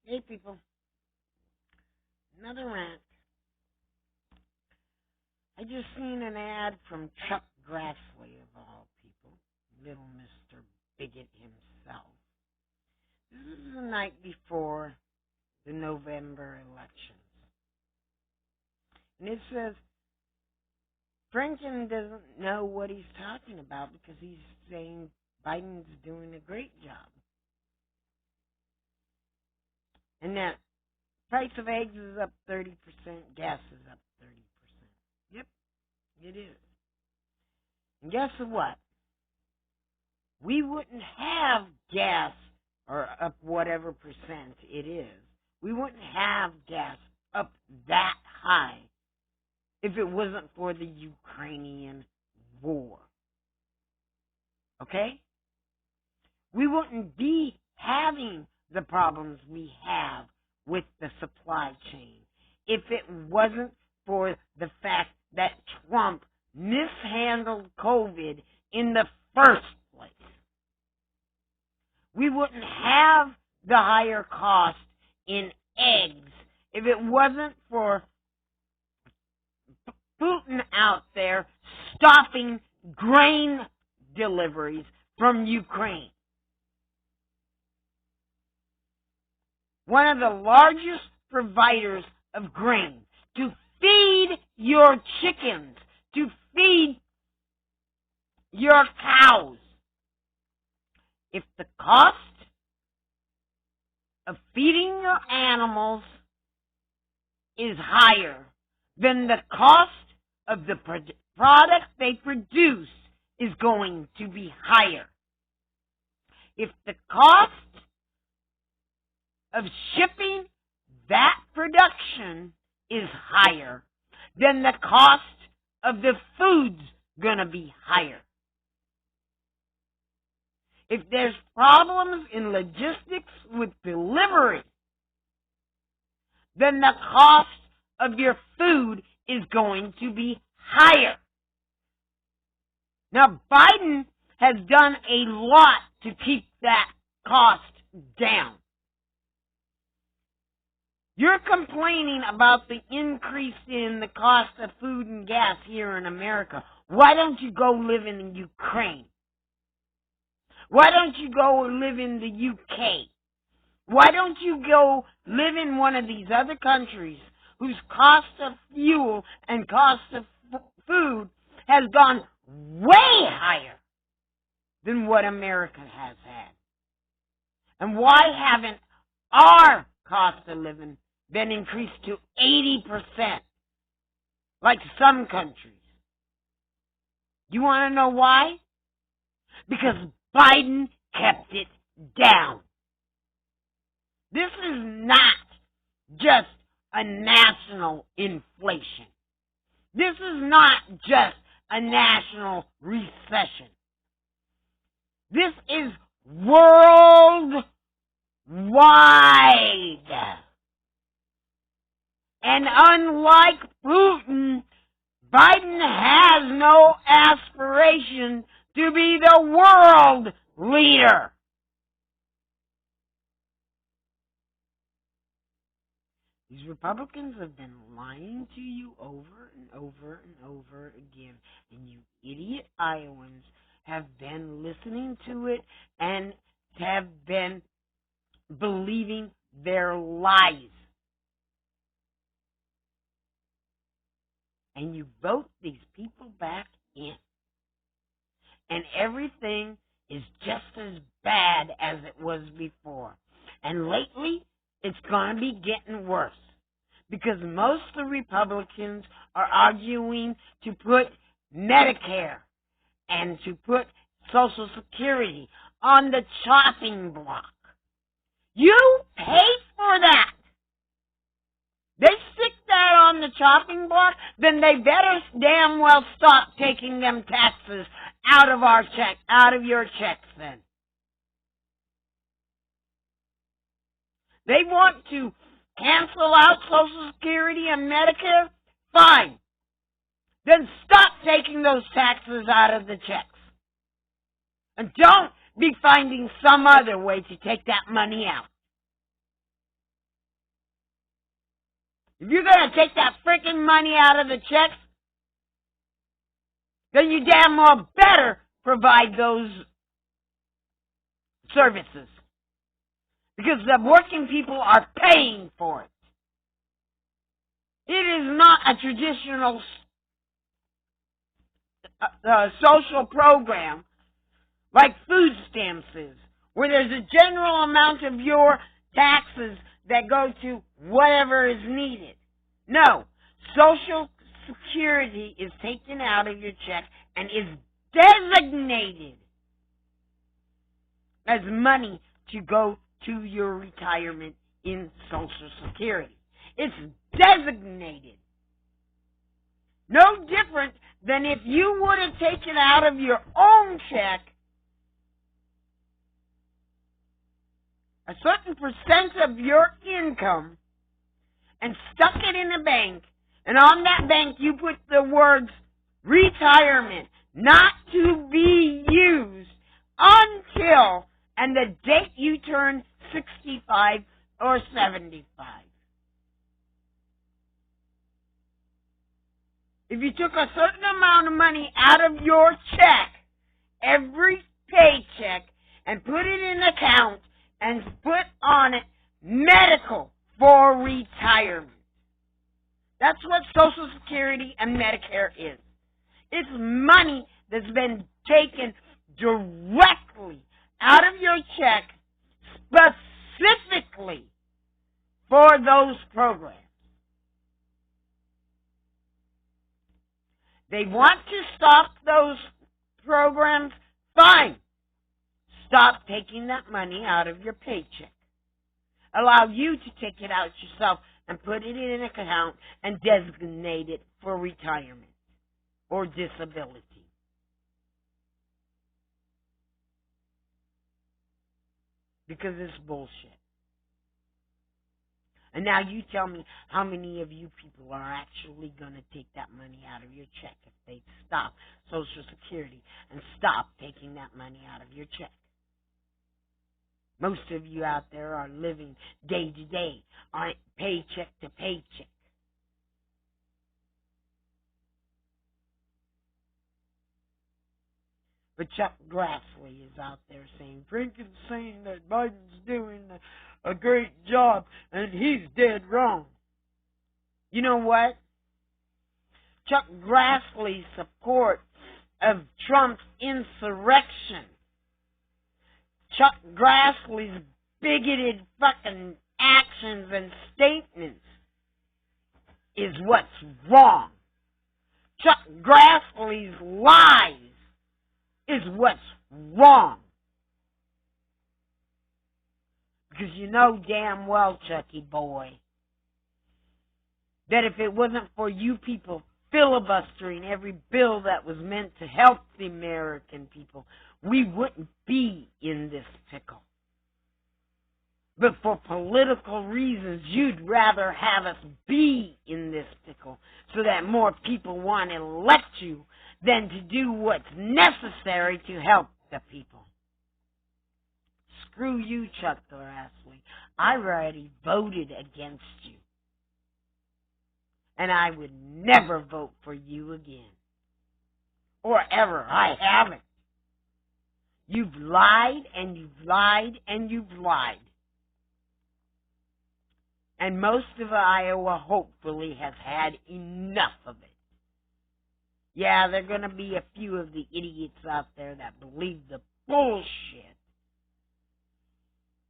Hey people, another rant. I just seen an ad from Chuck Grassley of all people, little Mr. Bigot himself. This is the night before the November elections. And it says Frankin doesn't know what he's talking about because he's saying Biden's doing a great job. And that price of eggs is up 30%, gas is up 30%. Yep, it is. And guess what? We wouldn't have gas, or up whatever percent it is, we wouldn't have gas up that high if it wasn't for the Ukrainian war. Okay? We wouldn't be having the problems we have with the supply chain if it wasn't for the fact that Trump mishandled COVID in the first place. We wouldn't have the higher cost in eggs if it wasn't for Putin out there stopping grain deliveries from Ukraine. One of the largest providers of grain to feed your chickens, to feed your cows. If the cost of feeding your animals is higher than the cost of the product they produce is going to be higher. If the cost of shipping that production is higher, then the cost of the food's going to be higher. If there's problems in logistics with delivery, then the cost of your food is going to be higher. Now, Biden has done a lot to keep that cost down. You're complaining about the increase in the cost of food and gas here in America. Why don't you go live in Ukraine? Why don't you go live in the UK? Why don't you go live in one of these other countries whose cost of fuel and cost of food has gone way higher than what America has had? And why haven't our cost of living been increased to 80%, like some countries? You want to know why? Because Biden kept it down. This is not just a national inflation. This is not just a national recession. This is worldwide. And unlike Putin, Biden has no aspiration to be the world leader. These Republicans have been lying to you over and over and over again, and you idiot Iowans have been listening to it and have been believing their lies. And you vote these people back in. And everything is just as bad as it was before. And lately, it's going to be getting worse. Because most of the Republicans are arguing to put Medicare and to put Social Security on the chopping block. You pay for that. They stick that on the chopping block, then they better damn well stop taking them taxes out of your checks then. They want to cancel out Social Security and Medicare? Fine. Then stop taking those taxes out of the checks. And don't be finding some other way to take that money out. If you're going to take that freaking money out of the checks, then you damn well better provide those services. Because the working people are paying for it. It is not a traditional social program like food stamps is, where there's a general amount of your taxes that go to whatever is needed. No. Social Security is taken out of your check and is designated as money to go to your retirement in Social Security. It's designated. No different than if you would have taken out of your own check a certain percent of your income and stuck it in a bank, and on that bank you put the words retirement, not to be used until and the date you turn 65 or 75. If you took a certain amount of money out of your check, every paycheck, and put it in an account and put on it medical for retirement. That's what Social Security and Medicare is. It's money that's been taken directly out of your check specifically for those programs. They want to stop those programs? Fine. Stop taking that money out of your paycheck. Allow you to take it out yourself and put it in an account and designate it for retirement or disability. Because it's bullshit. And now you tell me how many of you people are actually going to take that money out of your check if they stop Social Security and stop taking that money out of your check. Most of you out there are living day to day, on paycheck to paycheck. But Chuck Grassley is out there saying, Frankin's saying that Biden's doing a great job and he's dead wrong. You know what? Chuck Grassley's support of Trump's insurrection, Chuck Grassley's bigoted fucking actions and statements is what's wrong. Chuck Grassley's lies is what's wrong. Because you know damn well, Chucky boy, that if it wasn't for you people filibustering every bill that was meant to help the American people, we wouldn't be in this pickle. But for political reasons, you'd rather have us be in this pickle so that more people want to elect you than to do what's necessary to help the people. Screw you, Chuck Grassley. I already voted against you. And I would never vote for you again. Or ever. I haven't. You've lied and you've lied and you've lied. And most of Iowa hopefully has had enough of it. Yeah, there are going to be a few of the idiots out there that believe the bullshit.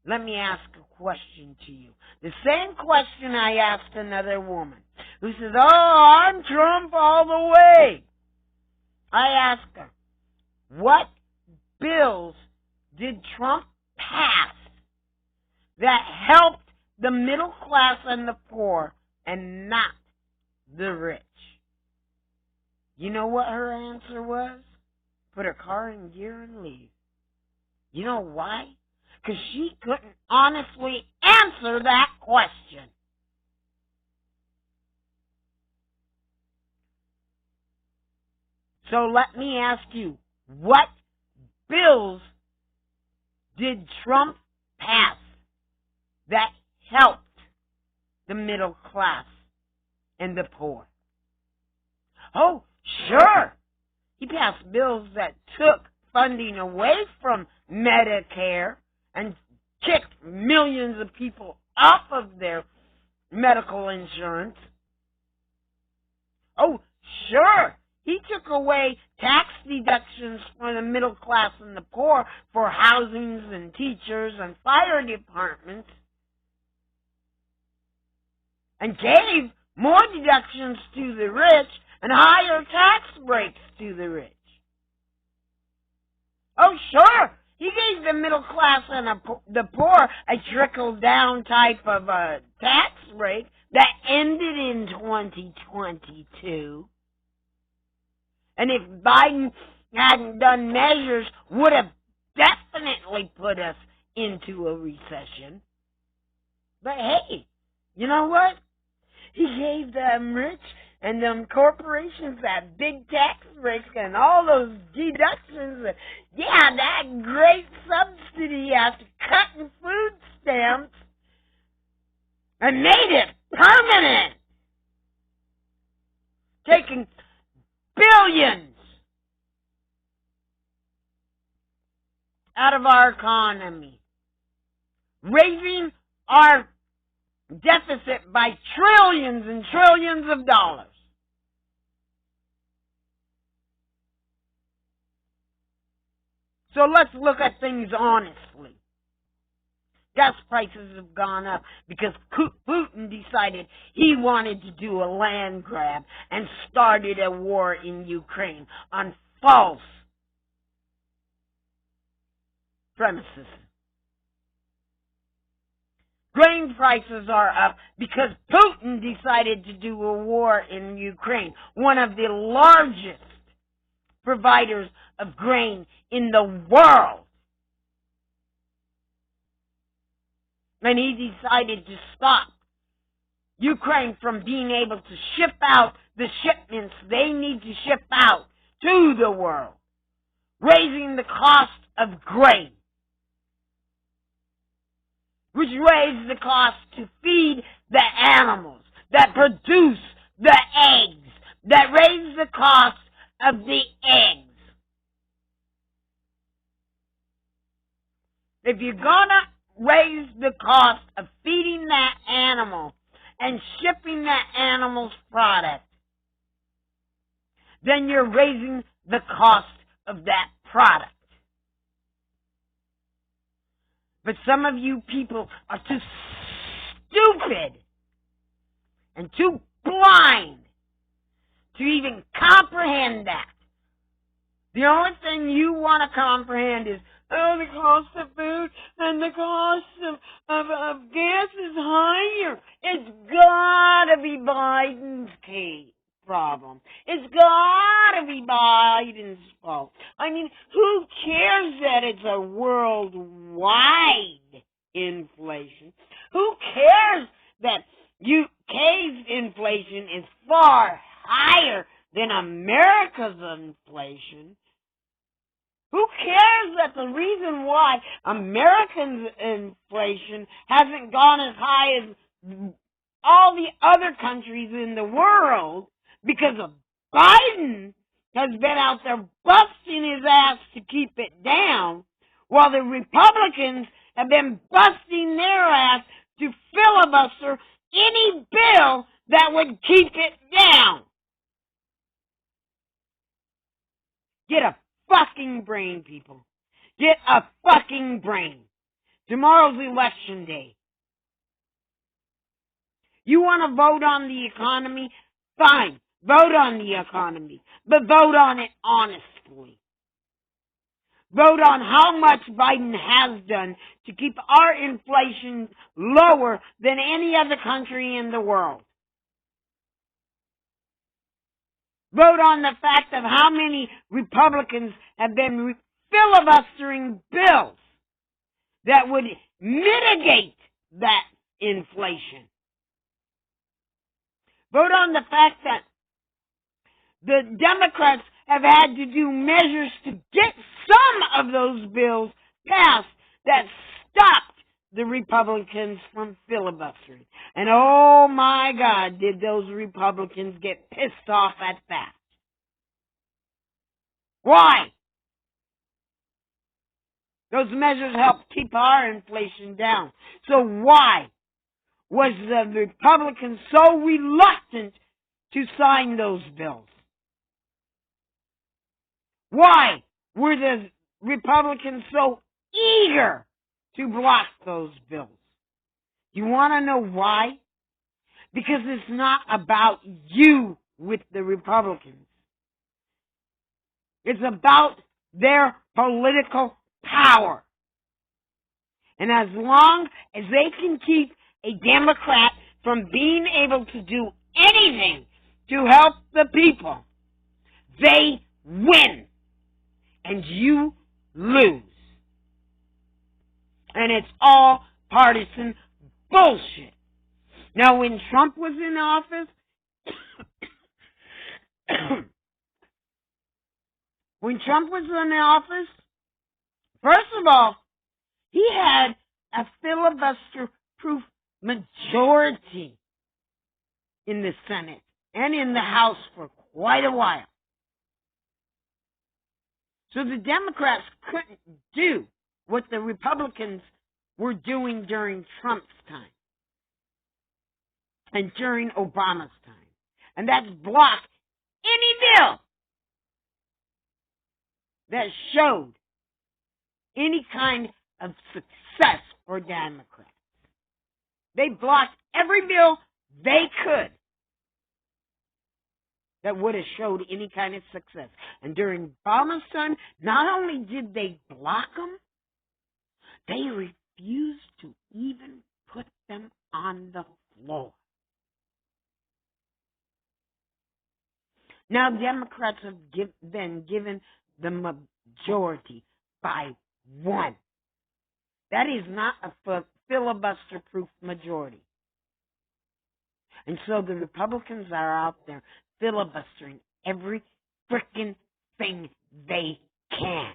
Let me ask a question to you. The same question I asked another woman who says, oh, I'm Trump all the way. I asked her, what bills did Trump pass that helped the middle class and the poor and not the rich? You know what her answer was? Put her car in gear and leave. You know why? Because she couldn't honestly answer that question. So let me ask you, what bills did Trump pass that helped the middle class and the poor. Oh, sure, he passed bills that took funding away from Medicare and kicked millions of people off of their medical insurance. Oh, sure, he took away tax deductions for the middle class and the poor for housings and teachers and fire departments, and gave more deductions to the rich and higher tax breaks to the rich. Oh, sure, he gave the middle class and the poor a trickle-down type of tax break that ended in 2022. And if Biden hadn't done measures, would have definitely put us into a recession. But hey, you know what? He gave them rich and them corporations that big tax breaks and all those deductions. Yeah, that great subsidy after cutting food stamps, and made it permanent, taking billions out of our economy, raising our deficit by trillions and trillions of dollars. So let's look at things honestly. Gas prices have gone up because Putin decided he wanted to do a land grab and started a war in Ukraine on false premises. Grain prices are up because Putin decided to do a war in Ukraine, one of the largest providers of grain in the world. And he decided to stop Ukraine from being able to ship out the shipments they need to ship out to the world, raising the cost of grain, which raised the cost to feed the animals that produce the eggs, that raise the cost of the eggs. If you're gonna raise the cost of feeding that animal and shipping that animal's product, then you're raising the cost of that product. But some of you people are too stupid and too blind to even comprehend that. The only thing you want to comprehend is, oh, the cost of food and the cost of gas is higher. It's gotta be Biden's problem. It's gotta be Biden's fault. I mean, who cares that it's a worldwide inflation? Who cares that UK's inflation is far higher than America's inflation? Who cares that the reason why American inflation hasn't gone as high as all the other countries in the world? Because of Biden has been out there busting his ass to keep it down, while the Republicans have been busting their ass to filibuster any bill that would keep it down. Get a fucking brain, people. Get a fucking brain. Tomorrow's election day. You want to vote on the economy? Fine. Vote on the economy. But vote on it honestly. Vote on how much Biden has done to keep our inflation lower than any other country in the world. Vote on the fact of how many Republicans have been filibustering bills that would mitigate that inflation. Vote on the fact that the Democrats have had to do measures to get some of those bills passed that stopped the Republicans from filibustering. And oh my God, did those Republicans get pissed off at that. Why? Those measures helped keep our inflation down. So why was the Republicans so reluctant to sign those bills? Why were the Republicans so eager to block those bills? You want to know why? Because it's not about you with the Republicans. It's about their political power. And as long as they can keep a Democrat from being able to do anything to help the people, they win. And you lose. And it's all partisan bullshit. Now, when Trump was in office, first of all, he had a filibuster-proof majority in the Senate and in the House for quite a while. So the Democrats couldn't do what the Republicans were doing during Trump's time and during Obama's time. And that's block any bill that showed any kind of success for Democrats. They blocked every bill they could that would have showed any kind of success. And during Obama's time, not only did they block them, they refused to even put them on the floor. Now, Democrats have been given the majority by one. That is not a filibuster-proof majority. And so the Republicans are out there filibustering every frickin' thing they can.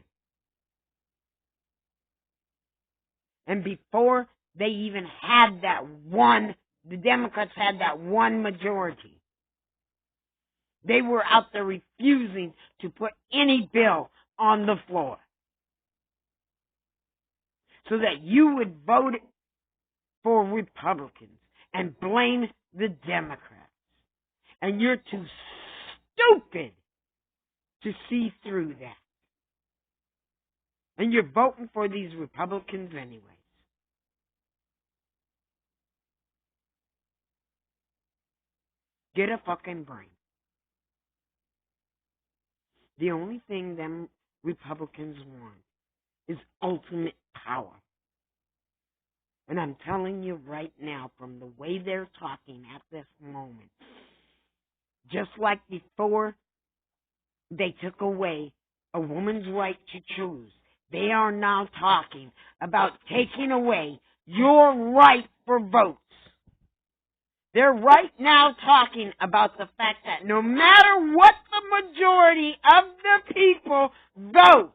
And before they even had that one, the Democrats had that one majority, they were out there refusing to put any bill on the floor so that you would vote for Republicans and blame the Democrats. And you're too stupid to see through that. And you're voting for these Republicans anyways. Get a fucking brain. The only thing them Republicans want is ultimate power. And I'm telling you right now, from the way they're talking at this moment, just like before they took away a woman's right to choose, they are now talking about taking away your right for votes. They're right now talking about the fact that no matter what the majority of the people vote,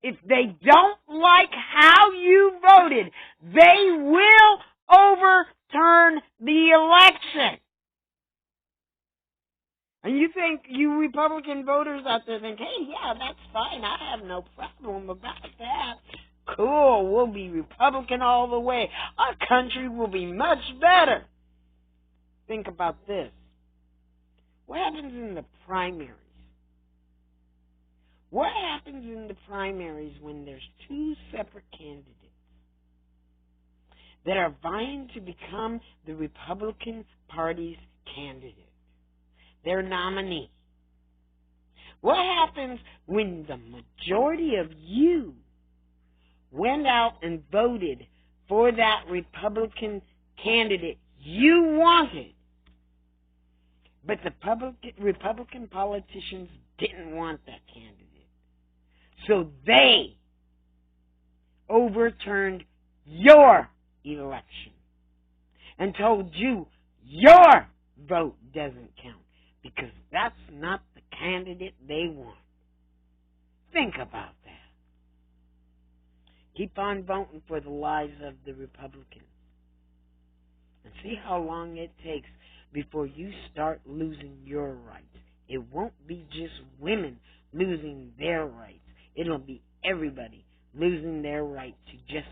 if they don't like how you voted, they will overturn the election. And you think, you Republican voters out there think, hey, yeah, that's fine. I have no problem about that. Cool, we'll be Republican all the way. Our country will be much better. Think about this. What happens in the primaries? What happens in the primaries when there's two separate candidates that are vying to become the Republican Party's candidate, their nominee? What happens when the majority of you went out and voted for that Republican candidate you wanted, but the Republican politicians didn't want that candidate? So they overturned your election and told you your vote doesn't count because that's not the candidate they want. Think about that. Keep on voting for the lies of the Republicans. And see how long it takes before you start losing your rights. It won't be just women losing their rights. It'll be everybody losing their right to just